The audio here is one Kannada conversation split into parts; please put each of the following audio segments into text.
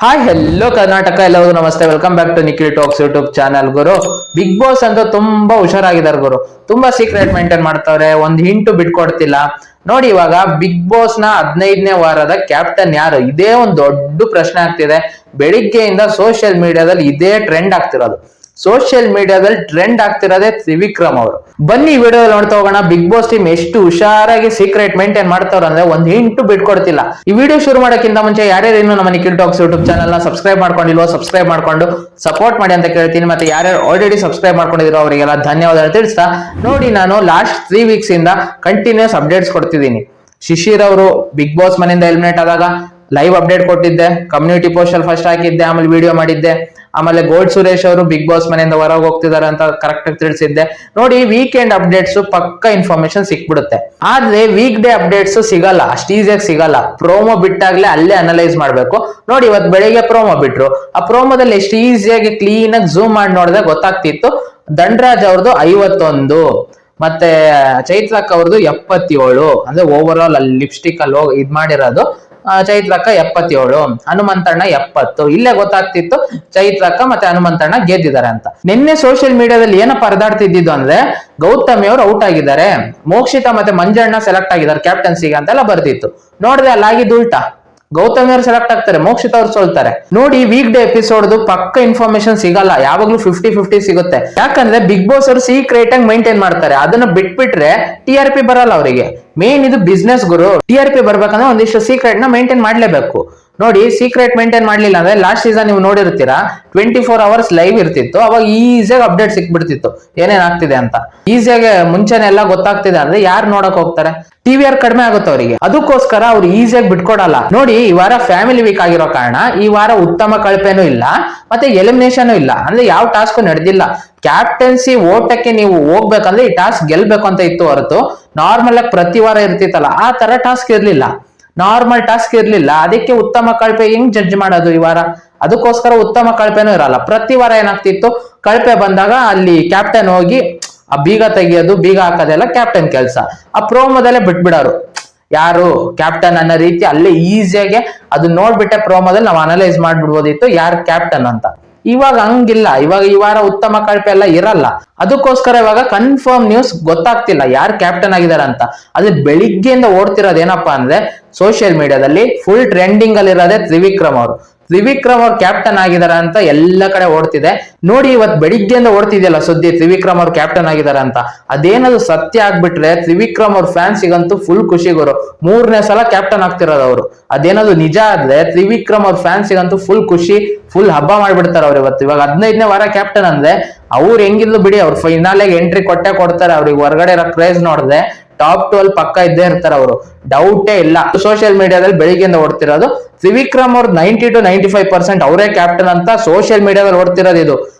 ಹಾಯ್ ಹೆಲ್ಲೋ ಕರ್ನಾಟಕ, ಎಲ್ಲರಿಗೂ ನಮಸ್ತೆ. Welcome back to Nikhil talks YouTube channel. ಗುರು, ಬಿಗ್ ಬಾಸ್ ಅಂತ ತುಂಬಾ ಹುಷಾರಾಗಿದ್ದಾರೆ ಗುರು. ತುಂಬಾ ಸೀಕ್ರೆಟ್ ಮೇಂಟೈನ್ ಮಾಡ್ತಾವ್ರೆ, ಒಂದ್ ಹಿಂಟು ಬಿಟ್ಕೊಡ್ತಿಲ್ಲ ನೋಡಿ. ಇವಾಗ ಬಿಗ್ ಬಾಸ್ ನ 15ನೇ ವಾರದ ಕ್ಯಾಪ್ಟನ್ ಯಾರು, ಇದೇ ಒಂದು ದೊಡ್ಡ ಪ್ರಶ್ನೆ ಆಗ್ತಿದೆ. ಬೆಳಿಗ್ಗೆಯಿಂದ ಸೋಷಿಯಲ್ ಮೀಡಿಯಾದಲ್ಲಿ ಇದೇ ಟ್ರೆಂಡ್ ಆಗ್ತಿರೋದು. ಸೋಷಿಯಲ್ ಮೀಡಿಯಾದಲ್ಲಿ ಟ್ರೆಂಡ್ ಆಗ್ತಿರೋದೇ ತ್ರಿವಿಕ್ರಮ್ ಅವರು. ಬನ್ನಿ ಈ ವಿಡಿಯೋದಲ್ಲಿ ನೋಡ್ತಾ ಹೋಗೋಣ, ಬಿಗ್ ಬಾಸ್ ಟೀಮ್ ಎಷ್ಟು ಹುಷಾರಾಗಿ ಸೀಕ್ರೆಟ್ ಮೇಂಟೈನ್ ಮಾಡ್ತಾವ್ರ ಅಂದ್ರೆ ಒಂದ್ ಹಿಂಟು ಬಿಟ್ಕೊಡ್ತಿಲ್ಲ. ಈ ವಿಡಿಯೋ ಶುರು ಮಾಡೋಕ್ಕಿಂತ ಮುಂಚೆ ಯಾರ್ಯಾರು ಇನ್ನು ನಮ್ಮ ನಿಖಿಲ್ ಟಾಕ್ಸ್ ಯೂಟ್ಯೂಬ್ ಚಾನಲ್ ನ ಸಬ್ಸ್ಕ್ರೈಬ್ ಮಾಡ್ಕೊಂಡಿಲ್ವೋ ಸಬ್ಸ್ಕ್ರೈಬ್ ಮಾಡ್ಕೊಂಡು ಸಪೋರ್ಟ್ ಮಾಡಿ ಅಂತ ಕೇಳ್ತೀನಿ. ಮತ್ತೆ ಯಾರ್ಯಾರು ಆಲ್ರೆಡಿ ಸಬ್ಸ್ಕ್ರೈಬ್ ಮಾಡ್ಕೊಂಡಿರೋ ಅವರಿಗೆಲ್ಲ ಧನ್ಯವಾದ ತಿಳಿಸ್ತಾ, ನೋಡಿ ನಾನು ಲಾಸ್ಟ್ 3 ವೀಕ್ಸ್ ಇಂದ ಕಂಟಿನ್ಯೂಸ್ ಅಪ್ಡೇಟ್ಸ್ ಕೊಡ್ತಿದ್ದೀನಿ. ಶಿಶಿರ್ ಅವರು ಬಿಗ್ ಬಾಸ್ ಮನೆಯಿಂದ ಎಲಿಮಿನೇಟ್ ಆದಾಗ ಲೈವ್ ಅಪ್ಡೇಟ್ ಕೊಟ್ಟಿದ್ದೆ, ಕಮ್ಯುನಿಟಿ ಪೋಸ್ಟ್ ಅಲ್ಲಿ ಫಸ್ಟ್ ಹಾಕಿದ್ದೆ, ಆಮೇಲೆ ವಿಡಿಯೋ ಮಾಡಿದ್ದೆ. ಆಮೇಲೆ ಗೋಲ್ಡ್ ಸುರೇಶ್ ಅವರು ಬಿಗ್ ಬಾಸ್ ಮನೆಯಿಂದ ಹೊರಗೆ ಹೋಗ್ತಿದ್ದಾರೆ ಅಂತ ಕರೆಕ್ಟ್ ಆಗಿ ತಿಳಿಸಿದ್ದೆ. ನೋಡಿ, ವೀಕೆಂಡ್ ಅಪ್ಡೇಟ್ಸ್ ಪಕ್ಕ ಇನ್ಫಾರ್ಮೇಶನ್ ಸಿಕ್ಬಿಡುತ್ತೆ, ಆದ್ರೆ ವೀಕ್ ಡೇ ಅಪ್ಡೇಟ್ಸ್ ಸಿಗಲ್ಲ, ಅಷ್ಟು ಈಸಿಯಾಗಿ ಸಿಗಲ್ಲ. ಪ್ರೋಮೋ ಬಿಟ್ಟಾಗ್ಲೇ ಅಲ್ಲೇ ಅನಲೈಸ್ ಮಾಡ್ಬೇಕು. ನೋಡಿ, ಇವತ್ತು ಬೆಳಿಗ್ಗೆ ಪ್ರೋಮೋ ಬಿಟ್ರು, ಆ ಪ್ರೋಮೋದಲ್ಲಿ ಎಷ್ಟು ಈಸಿಯಾಗಿ ಕ್ಲೀನ್ ಆಗಿ ಝೂಮ್ ಮಾಡಿ ನೋಡಿದ್ರೆ ಗೊತ್ತಾಗ್ತಿತ್ತು. ಧನ್ರಾಜ್ ಅವ್ರದ್ದು 51, ಮತ್ತೆ ಚೈತ್ರಕ್ ಅವ್ರದ್ದು 77, ಅಂದ್ರೆ ಓವರ್ ಆಲ್ ಅಲ್ಲಿ ಲಿಪ್ಸ್ಟಿಕ್ ಅಲ್ಲಿ ಇದ್ ಮಾಡಿರೋದು. ಚೈತ್ರಕ್ಕ 77, ಹನುಮಂತಣ್ಣ 70. ಇಲ್ಲೇ ಗೊತ್ತಾಗ್ತಿತ್ತು ಚೈತ್ರಕ್ಕ ಮತ್ತೆ ಹನುಮಂತಣ್ಣ ಗೆದ್ದಿದ್ದಾರೆ ಅಂತ. ನಿನ್ನೆ ಸೋಷಿಯಲ್ ಮೀಡಿಯಾದಲ್ಲಿ ಏನಪ್ಪ ಪರದಾಡ್ತಿದ್ದು ಅಂದ್ರೆ, ಗೌತಮಿ ಅವರು ಔಟ್ ಆಗಿದ್ದಾರೆ, ಮೋಕ್ಷಿತಾ ಮತ್ತೆ ಮಂಜಣ್ಣ ಸೆಲೆಕ್ಟ್ ಆಗಿದ್ದಾರೆ ಕ್ಯಾಪ್ಟನ್ಸಿಗೆ ಅಂತೆಲ್ಲ ಬರ್ತಿತ್ತು. ನೋಡಿದ್ರೆ ಅಲ್ಲಾಗಿದ್ದು ಉಲ್ಟಾ, ಗೌತಮಿ ಅವರು ಸೆಲೆಕ್ಟ್ ಆಗ್ತಾರೆ, ಮೋಕ್ಷಿತಾ ಅವ್ರು ಸೋಲ್ತಾರೆ. ನೋಡಿ, ವೀಕ್ ಡೇ ಎಪಿಸೋಡ್ ಪಕ್ಕ ಇನ್ಫಾರ್ಮೇಶನ್ ಸಿಗಲ್ಲ, ಯಾವಾಗ್ಲೂ 50-50 ಸಿಗುತ್ತೆ. ಯಾಕಂದ್ರೆ ಬಿಗ್ ಬಾಸ್ ಅವರು ಸೀಕ್ರೆಟ್ ಆಗಿ ಮೈಂಟೈನ್ ಮಾಡ್ತಾರೆ. ಅದನ್ನ ಬಿಟ್ಬಿಟ್ರೆ TRP ಬರಲ್ಲ ಅವರಿಗೆ. ಮೇನ್ ಇದು ಬಿಸ್ನೆಸ್ ಗುರು. TRP ಬರ್ಬೇಕಂದ್ರೆ ಒಂದಿಷ್ಟು ಸೀಕ್ರೆಟ್ ನ ಮೈಂಟೈನ್ ಮಾಡ್ಲೇಬೇಕು. ನೋಡಿ, ಸೀಕ್ರೆಟ್ ಮೇಂಟೈನ್ ಮಾಡ್ಲಿಲ್ಲ ಅಂದ್ರೆ ಲಾಸ್ಟ್ ಸೀಸನ್ ನೀವು ನೋಡಿರ್ತೀರಾ, 24 ಅವರ್ಸ್ ಲೈವ್ ಇರ್ತಿತ್ತು. ಅವಾಗ ಈಸಿಯಾಗಿ ಅಪ್ಡೇಟ್ ಸಿಕ್ಬಿಡ್ತಿತ್ತು ಏನೇನ್ ಆಗ್ತಿದೆ ಅಂತ. ಈಸಿಯಾಗಿ ಮುಂಚೆನೆ ಎಲ್ಲ ಗೊತ್ತಾಗ್ತಿದೆ ಅಂದ್ರೆ ಯಾರು ನೋಡಕ್ ಹೋಗ್ತಾರೆ? TVR ಕಡಿಮೆ ಆಗುತ್ತೆ ಅವರಿಗೆ. ಅದಕ್ಕೋಸ್ಕರ ಅವ್ರು ಈಸಿಯಾಗಿ ಬಿಟ್ಕೊಡಲ್ಲ. ನೋಡಿ, ಈ ವಾರ ಫ್ಯಾಮಿಲಿ ವೀಕ್ ಆಗಿರೋ ಕಾರಣ ಈ ವಾರ ಉತ್ತಮ ಕಳಪೆನೂ ಇಲ್ಲ, ಮತ್ತೆ ಎಲಿಮಿನೇಷನ್ ಇಲ್ಲ, ಅಂದ್ರೆ ಯಾವ ಟಾಸ್ಕ್ ನಡೆದಿಲ್ಲ. ಕ್ಯಾಪ್ಟನ್ಸಿ ಓಟಕ್ಕೆ ನೀವು ಹೋಗ್ಬೇಕಂದ್ರೆ ಈ ಟಾಸ್ಕ್ ಗೆಲ್ಬೇಕು ಅಂತ ಇತ್ತು ಹೊರತು ನಾರ್ಮಲ್ ಆಗಿ ಪ್ರತಿ ವಾರ ಇರ್ತಿತ್ತಲ್ಲ ಆ ತರ ಟಾಸ್ಕ್ ಇರ್ಲಿಲ್ಲ, ನಾರ್ಮಲ್ ಟಾಸ್ಕ್ ಇರ್ಲಿಲ್ಲ. ಅದಕ್ಕೆ ಉತ್ತಮ ಕಳಪೆ ಹೆಂಗ್ ಜಡ್ಜ್ ಮಾಡೋದು ಈ ವಾರ? ಅದಕ್ಕೋಸ್ಕರ ಉತ್ತಮ ಕಳಪೆನೂ ಇರಲ್ಲ. ಪ್ರತಿ ವಾರ ಏನಾಗ್ತಿತ್ತು, ಕಳಪೆ ಬಂದಾಗ ಅಲ್ಲಿ ಕ್ಯಾಪ್ಟನ್ ಹೋಗಿ ಆ ಬೀಗ ತೆಗಿಯೋದು, ಬೀಗ ಹಾಕೋದೆಲ್ಲ ಕ್ಯಾಪ್ಟನ್ ಕೆಲಸ. ಆ ಪ್ರೋಮೋದಲ್ಲೇ ಬಿಟ್ಬಿಡೋರು ಯಾರು ಕ್ಯಾಪ್ಟನ್ ಅನ್ನೋ ರೀತಿ. ಅಲ್ಲೇ ಈಸಿಯಾಗೆ ಅದು ನೋಡ್ಬಿಟ್ಟೆ ಪ್ರೋಮೋದಲ್ಲಿ ನಾವು ಅನಲೈಸ್ ಮಾಡ್ಬಿಡ್ಬೋದಿತ್ತು ಯಾರು ಕ್ಯಾಪ್ಟನ್ ಅಂತ. ಇವಾಗ ಹಂಗಿಲ್ಲ. ಇವಾಗ ಈ ವಾರ ಉತ್ತಮ ಕಳಪೆ ಎಲ್ಲ ಇರಲ್ಲ. ಅದಕ್ಕೋಸ್ಕರ ಇವಾಗ ಕನ್ಫರ್ಮ್ ನ್ಯೂಸ್ ಗೊತ್ತಾಗ್ತಿಲ್ಲ ಯಾರು ಕ್ಯಾಪ್ಟನ್ ಆಗಿದ್ದಾರೆ ಅಂತ. ಅದು ಬೆಳಿಗ್ಗೆಯಿಂದ ಓಡ್ತಿರೋದು ಏನಪ್ಪಾ ಅಂದ್ರೆ, ಸೋಷಿಯಲ್ ಮೀಡಿಯಾದಲ್ಲಿ ಫುಲ್ ಟ್ರೆಂಡಿಂಗ್ ಅಲ್ಲಿ ಇರೋದೇ ತ್ರಿವಿಕ್ರಮ್ ಅವರು. ತ್ರಿವಿಕ್ರಮ್ ಅವ್ರು ಕ್ಯಾಪ್ಟನ್ ಆಗಿದಾರ ಅಂತ ಎಲ್ಲ ಕಡೆ ಓಡ್ತಿದೆ. ನೋಡಿ, ಇವತ್ತು ಬೆಳಿಗ್ಗೆಯಿಂದ ಓಡ್ತಿದೆಯಲ್ಲ ಸುದ್ದಿ, ತ್ರಿವಿಕ್ರಮ್ ಅವ್ರು ಕ್ಯಾಪ್ಟನ್ ಆಗಿದಾರ ಅಂತ. ಅದೇನದು ಸತ್ಯ ಆಗ್ಬಿಟ್ರೆ ತ್ರಿವಿಕ್ರಮ್ ಅವ್ರ ಫ್ಯಾನ್ಸಿಗಂತೂ ಫುಲ್ ಖುಷಿಗೋರು. 3ನೇ ಸಲ ಕ್ಯಾಪ್ಟನ್ ಆಗ್ತಿರೋದು ಅವರು. ಅದೇನದು ನಿಜ ಆದ್ರೆ ತ್ರಿವಿಕ್ರಮ್ ಅವ್ರ ಫ್ಯಾನ್ಸಿಗಂತೂ ಫುಲ್ ಖುಷಿ, ಫುಲ್ ಹಬ್ಬ ಮಾಡ್ಬಿಡ್ತಾರೆ ಅವ್ರು ಇವತ್ತು. ಇವಾಗ 15ನೇ ವಾರ ಕ್ಯಾಪ್ಟನ್ ಅಂದ್ರೆ ಅವ್ರು ಹೆಂಗಿದ್ರು ಬಿಡಿ, ಅವ್ರು ಫೈನಲ್ಗೆ ಎಂಟ್ರಿ ಕೊಟ್ಟೆ ಕೊಡ್ತಾರೆ. ಅವ್ರಿಗೆ ಹೊರಗಡೆ ಇರೋ ಕ್ರೇಜ್ ನೋಡಿದ್ರೆ ಟಾಪ್ 12 ಪಕ್ಕ ಇದ್ದೇ ಇರ್ತಾರೆ ಅವರು, ಡೌಟೇ ಇಲ್ಲ. ಸೋಷಿಯಲ್ ಮೀಡಿಯಾದಲ್ಲಿ ಬೆಳಿಗ್ಗೆಯಿಂದ ಓಡ್ತಿರೋದು ತ್ರಿವಿಕ್ರಮ್ ಅವ್ರ 90-95% ಅವರೇ ಕ್ಯಾಪ್ಟನ್ ಅಂತ ಸೋಷಿಯಲ್ ಮೀಡಿಯಾದಲ್ಲಿ ಓಡ್ತಿರೋದು. ಇದು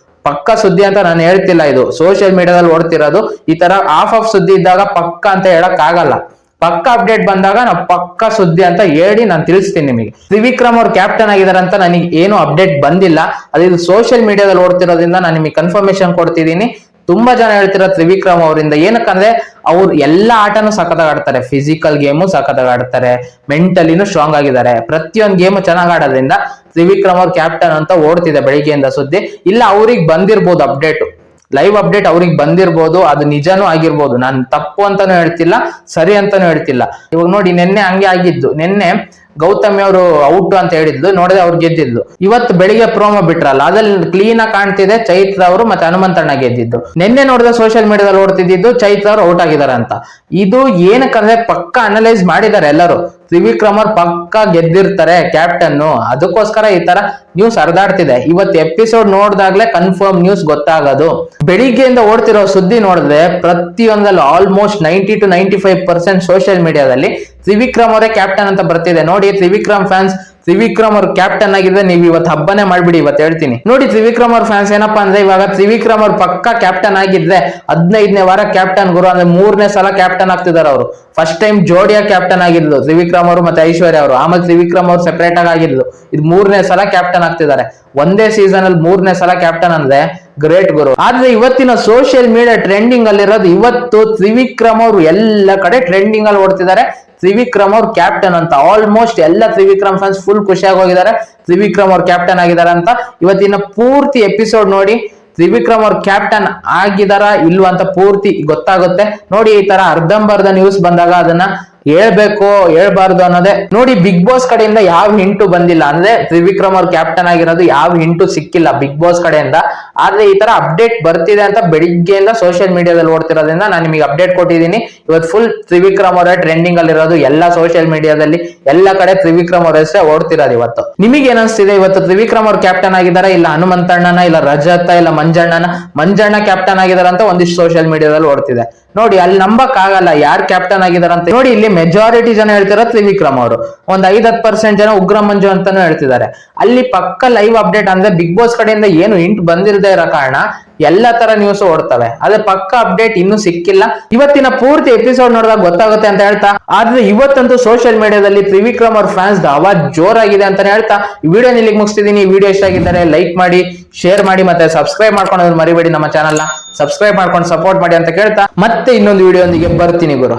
ಪಕ್ಕ ಸುದ್ದಿ ಅಂತ ನಾನು ಹೇಳ್ತಿಲ್ಲ, ಇದು ಸೋಷಿಯಲ್ ಮೀಡಿಯಾದಲ್ಲಿ ಓಡ್ತಿರೋದು. ಈ ತರ ಆಫ್ ಸುದ್ದಿ ಇದ್ದಾಗ ಪಕ್ಕ ಅಂತ ಹೇಳಕ್ ಆಗಲ್ಲ. ಪಕ್ಕ ಅಪ್ಡೇಟ್ ಬಂದಾಗ ನಾವು ಪಕ್ಕ ಸುದ್ದಿ ಅಂತ ಹೇಳಿ ನಾನು ತಿಳಿಸ್ತೀನಿ ನಿಮಗೆ. ತ್ರಿವಿಕ್ರಮ್ ಅವ್ರು ಕ್ಯಾಪ್ಟನ್ ಆಗಿದಾರೆ ಅಂತ ನನಗೆ ಏನು ಅಪ್ಡೇಟ್ ಬಂದಿಲ್ಲ. ಅದು ಸೋಷಿಯಲ್ ಮೀಡಿಯಾದಲ್ಲಿ ಓಡ್ತಿರೋದ್ರಿಂದ ನಾನು ನಿಮಗೆ ಕನ್ಫರ್ಮೇಶನ್ ಕೊಡ್ತಿದ್ದೀನಿ. ತುಂಬಾ ಜನ ಹೇಳ್ತಿರೋ ತ್ರಿವಿಕ್ರಮ್ ಅವರಿಂದ, ಏನಕ್ಕಂದ್ರೆ ಅವ್ರು ಎಲ್ಲಾ ಆಟನೂ ಸಖತ್ತಾಗಿ ಆಡ್ತಾರೆ, ಫಿಸಿಕಲ್ ಗೇಮು ಸಖತ್ತಾಗಿ ಆಡ್ತಾರೆ, ಮೆಂಟಲಿನೂ ಸ್ಟ್ರಾಂಗ್ ಆಗಿದ್ದಾರೆ. ಪ್ರತಿಯೊಂದು ಗೇಮು ಚೆನ್ನಾಗಿ ಆಡೋದ್ರಿಂದ ತ್ರಿವಿಕ್ರಮ್ ಅವ್ರ ಕ್ಯಾಪ್ಟನ್ ಅಂತ ಓಡ್ತಿದೆ ಬೆಳಿಗ್ಗೆಯಿಂದ ಸುದ್ದಿ. ಇಲ್ಲ ಅವ್ರಿಗೆ ಬಂದಿರ್ಬೋದು ಅಪ್ಡೇಟ್, ಲೈವ್ ಅಪ್ಡೇಟ್ ಅವ್ರಿಗೆ ಬಂದಿರ್ಬೋದು, ಅದು ನಿಜನೂ ಆಗಿರ್ಬೋದು. ನಾನು ತಪ್ಪು ಅಂತಾನು ಹೇಳ್ತಿಲ್ಲ, ಸರಿ ಅಂತಾನು ಹೇಳ್ತಿಲ್ಲ. ಇವಾಗ ನೋಡಿ, ನಿನ್ನೆ ಹಂಗೆ ಆಗಿದ್ದು. ನಿನ್ನೆ ಗೌತಮಿ ಅವರು ಔಟ್ ಅಂತ ಹೇಳಿದ್ಲು, ನೋಡಿದ್ರೆ ಅವ್ರು ಗೆದ್ದಿದ್ಲು. ಇವತ್ತು ಬೆಳಿಗ್ಗೆ ಪ್ರೋಮೋ ಬಿಟ್ರಲ್ಲ, ಅದ್ರಲ್ಲಿ ಕ್ಲೀನ್ ಆಗಿ ಕಾಣ್ತಿದೆ ಚೈತ್ರ ಅವರು ಮತ್ತೆ ಹನುಮಂತಣ್ಣ ಗೆದ್ದಿದ್ದು. ನಿನ್ನೆ ನೋಡಿದ್ರೆ ಸೋಷಿಯಲ್ ಮೀಡಿಯಾದಲ್ಲಿ ಓಡ್ತಿದ್ದು ಚೈತ್ರ ಅವರು ಔಟ್ ಆಗಿದ್ದಾರೆ ಅಂತ. ಇದು ಏನಕ್ಕಂದ್ರೆ ಪಕ್ಕ ಅನಲೈಸ್ ಮಾಡಿದ್ದಾರೆ ಎಲ್ಲರೂ. ತ್ರಿವಿಕ್ರಮ್ ಅವ್ರು ಪಕ್ಕ ಗೆದ್ದಿರ್ತಾರೆ ಕ್ಯಾಪ್ಟನ್, ಅದಕ್ಕೋಸ್ಕರ ಈ ತರ ನ್ಯೂಸ್ ಹರಿದಾಡ್ತಿದೆ. ಇವತ್ತು ಎಪಿಸೋಡ್ ನೋಡಿದಾಗ್ಲೇ ಕನ್ಫರ್ಮ್ ನ್ಯೂಸ್ ಗೊತ್ತಾಗೋದು. ಬೆಳಿಗ್ಗೆಯಿಂದ ಓಡ್ತಿರೋ ಸುದ್ದಿ ನೋಡಿದ್ರೆ ಪ್ರತಿಯೊಂದಲ್ಲೂ ಆಲ್ಮೋಸ್ಟ್ 90-95% ಸೋಷಿಯಲ್ ಮೀಡಿಯಾದಲ್ಲಿ ತ್ರಿವಿಕ್ರಮ್ ಅವರೇ ಕ್ಯಾಪ್ಟನ್ ಅಂತ ಬರ್ತಿದೆ. ನೋಡಿ, ತ್ರಿವಿಕ್ರಮ್ ಫ್ಯಾನ್ಸ್, ತ್ರಿವಿಕ್ರಮ್ ಅವ್ರ ಕ್ಯಾಪ್ಟನ್ ಆಗಿದ್ರೆ ನೀವು ಇವತ್ತು ಹಬ್ಬನೇ ಮಾಡ್ಬಿಡಿ. ಇವತ್ತು ಹೇಳ್ತೀನಿ ನೋಡಿ, ತ್ರಿವಿಕ್ರಮ್ ಅವ್ರ ಫ್ಯಾನ್ಸ್ ಏನಪ್ಪಾ ಅಂದ್ರೆ, ಇವಾಗ ತ್ರಿವಿಕ್ರಮ್ ಅವ್ರ ಪಕ್ಕ ಕ್ಯಾಪ್ಟನ್ ಆಗಿದ್ರೆ 15ನೇ ವಾರ ಕ್ಯಾಪ್ಟನ್ ಗುರು ಅಂದ್ರೆ 3ನೇ ಸಲ ಕ್ಯಾಪ್ಟನ್ ಆಗ್ತಿದಾರೆ ಅವರು. ಫಸ್ಟ್ ಟೈಮ್ ಜೋಡಿಯಾ ಕ್ಯಾಪ್ಟನ್ ಆಗಿದ್ಲು ತ್ರಿವಿಕ್ರಮ್ ಅವರು ಮತ್ತೆ ಐಶ್ವರ್ಯ ಅವರು. ಆಮೇಲೆ ತ್ರಿವಿಕ್ರಮ್ ಅವ್ರು ಸೆಪರೇಟ್ ಆಗಿದ್ಲು. ಇದು 3ನೇ ಸಲ ಕ್ಯಾಪ್ಟನ್ ಆಗ್ತಿದ್ದಾರೆ ಒಂದೇ ಸೀಸನ್ ಅಲ್ಲಿ. 3ನೇ ಸಲ ಕ್ಯಾಪ್ಟನ್ ಅಂದ್ರೆ ಗ್ರೇಟ್ ಗುರು. ಆದ್ರೆ ಇವತ್ತಿನ ಸೋಷಿಯಲ್ ಮೀಡಿಯಾ ಟ್ರೆಂಡಿಂಗ್ ಅಲ್ಲಿರೋದು ಇವತ್ತು ತ್ರಿವಿಕ್ರಮ್ ಅವರು ಎಲ್ಲ ಕಡೆ ಟ್ರೆಂಡಿಂಗ್ ಅಲ್ಲಿ ಓಡ್ತಿದ್ದಾರೆ. ತ್ರಿವಿಕ್ರಮ್ ಅವ್ರು ಕ್ಯಾಪ್ಟನ್ ಅಂತ ಆಲ್ಮೋಸ್ಟ್ ಎಲ್ಲ ತ್ರಿವಿಕ್ರಮ್ ಫ್ಯಾನ್ಸ್ ಫುಲ್ ಖುಷಿಯಾಗಿ ಹೋಗಿದ್ದಾರೆ. ತ್ರಿವಿಕ್ರಮ್ ಅವ್ರು ಕ್ಯಾಪ್ಟನ್ ಆಗಿದ್ದಾರೆ ಅಂತ. ಇವತ್ತಿನ ಪೂರ್ತಿ ಎಪಿಸೋಡ್ ನೋಡಿ ತ್ರಿವಿಕ್ರಮ್ ಅವ್ರ ಕ್ಯಾಪ್ಟನ್ ಆಗಿದಾರ ಇಲ್ವಾ ಅಂತ ಪೂರ್ತಿ ಗೊತ್ತಾಗುತ್ತೆ ನೋಡಿ. ಈ ತರ ಅರ್ಧಂಬರ್ಧ ನ್ಯೂಸ್ ಬಂದಾಗ ಅದನ್ನ ಹೇಳ್ಬೇಕು ಹೇಳ್ಬಾರ್ದು ಅನ್ನೋದೇ ನೋಡಿ. ಬಿಗ್ ಬಾಸ್ ಕಡೆಯಿಂದ ಯಾವ ಹಿಂಟು ಬಂದಿಲ್ಲ, ಅಂದ್ರೆ ತ್ರಿವಿಕ್ರಮ್ ಅವ್ರ ಕ್ಯಾಪ್ಟನ್ ಆಗಿರೋದು ಯಾವ ಹಿಂಟು ಸಿಕ್ಕಿಲ್ಲ ಬಿಗ್ ಬಾಸ್ ಕಡೆಯಿಂದ. ಆದ್ರೆ ಈ ತರ ಅಪ್ಡೇಟ್ ಬರ್ತಿದೆ ಅಂತ ಬೆಳಿಗ್ಗೆಯಿಂದ ಸೋಷಿಯಲ್ ಮೀಡಿಯಾದಲ್ಲಿ ಓಡ್ತಿರೋದ್ರಿಂದ ನಾನು ನಿಮಗೆ ಅಪ್ಡೇಟ್ ಕೊಟ್ಟಿದ್ದೀನಿ. ಇವತ್ತು ಫುಲ್ ತ್ರಿವಿಕ್ರಮ್ ಅವರ ಟ್ರೆಂಡಿಂಗ್ ಅಲ್ಲಿರೋದು ಎಲ್ಲ ಸೋಷಿಯಲ್ ಮೀಡಿಯಾದಲ್ಲಿ, ಎಲ್ಲ ಕಡೆ ತ್ರಿವಿಕ್ರಮ್ ಅವ್ರ ಹೆಸರೇ ಓಡ್ತಿರೋದು ಇವತ್ತು. ನಿಮಗೆ ಏನಿಸ್ತಿದೆ ಇವತ್ತು ತ್ರಿವಿಕ್ರಮ್ ಅವ್ರ ಕ್ಯಾಪ್ಟನ್ ಆಗಿದ್ದಾರೆ, ಇಲ್ಲ ಹನುಮಂತಣ್ಣನ, ಇಲ್ಲ ರಜತ, ಇಲ್ಲ ಮಂಜಣ್ಣ ಕ್ಯಾಪ್ಟನ್ ಆಗಿದಾರ ಅಂತ ಒಂದಿಷ್ಟು ಸೋಷಿಯಲ್ ಮೀಡಿಯಾದಲ್ಲಿ ಓಡ್ತಿದೆ ನೋಡಿ. ಅಲ್ಲಿ ನಂಬಕ್ ಆಗಲ್ಲ ಯಾರು ಕ್ಯಾಪ್ಟನ್ ಆಗಿದಾರ ಅಂತ ನೋಡಿ. ಇಲ್ಲಿ ಮೆಜಾರಿಟಿ ಜನ ಹೇಳ್ತಾರ ತ್ರಿವಿಕ್ರಮ್ ಅವರು, ಒಂದ್ 5-10% ಜನ ಉಗ್ರ ಮಂಜು ಅಂತಾನು ಹೇಳ್ತಿದ್ದಾರೆ. ಅಲ್ಲಿ ಪಕ್ಕ ಲೈವ್ ಅಪ್ಡೇಟ್ ಅಂದ್ರೆ ಬಿಗ್ ಬಾಸ್ ಕಡೆಯಿಂದ ಏನು ಹಿಂಟ್ ಬಂದಿರದೇ ಇರೋ ಕಾರಣ ಎಲ್ಲಾ ತರ ನ್ಯೂಸ್ ಓಡ್ತವೆ. ಅದೇ ಪಕ್ಕ ಅಪ್ಡೇಟ್ ಇನ್ನೂ ಸಿಕ್ಕಿಲ್ಲ. ಇವತ್ತಿನ ಪೂರ್ತಿ ಎಪಿಸೋಡ್ ನೋಡಿದಾಗ ಗೊತ್ತಾಗುತ್ತೆ ಅಂತ ಹೇಳ್ತಾ, ಆದ್ರೆ ಇವತ್ತಂತೂ ಸೋಷಿಯಲ್ ಮೀಡಿಯಾದಲ್ಲಿ ತ್ರಿವಿಕ್ರಮ್ ಅವ್ರ ಫ್ಯಾನ್ಸ್ ಅವಾಜ್ ಜೋರಾಗಿದೆ ಅಂತಾನೆ ಹೇಳ್ತಾ ಈ ವಿಡಿಯೋ ಇಲ್ಲಿಗೆ ಮುಗಿಸ್ತಿದೀನಿ. ಈ ವಿಡಿಯೋ ಇಷ್ಟ ಆಗಿದ್ದಾರೆ ಲೈಕ್ ಮಾಡಿ, ಶೇರ್ ಮಾಡಿ, ಮತ್ತೆ ಸಬ್ಸ್ಕ್ರೈಬ್ ಮಾಡ್ಕೊಂಡು ಮರಿಬೇಡಿ. ನಮ್ಮ ಚಾನಲ್ ನ ಸಬ್ಸ್ಕ್ರೈಬ್ ಮಾಡ್ಕೊಂಡು ಸಪೋರ್ಟ್ ಮಾಡಿ ಅಂತ ಕೇಳ್ತಾ ಮತ್ತೆ ಇನ್ನೊಂದು ವಿಡಿಯೋ ಒಂದಿಗೆ ಬರ್ತೀನಿ ಗುರು.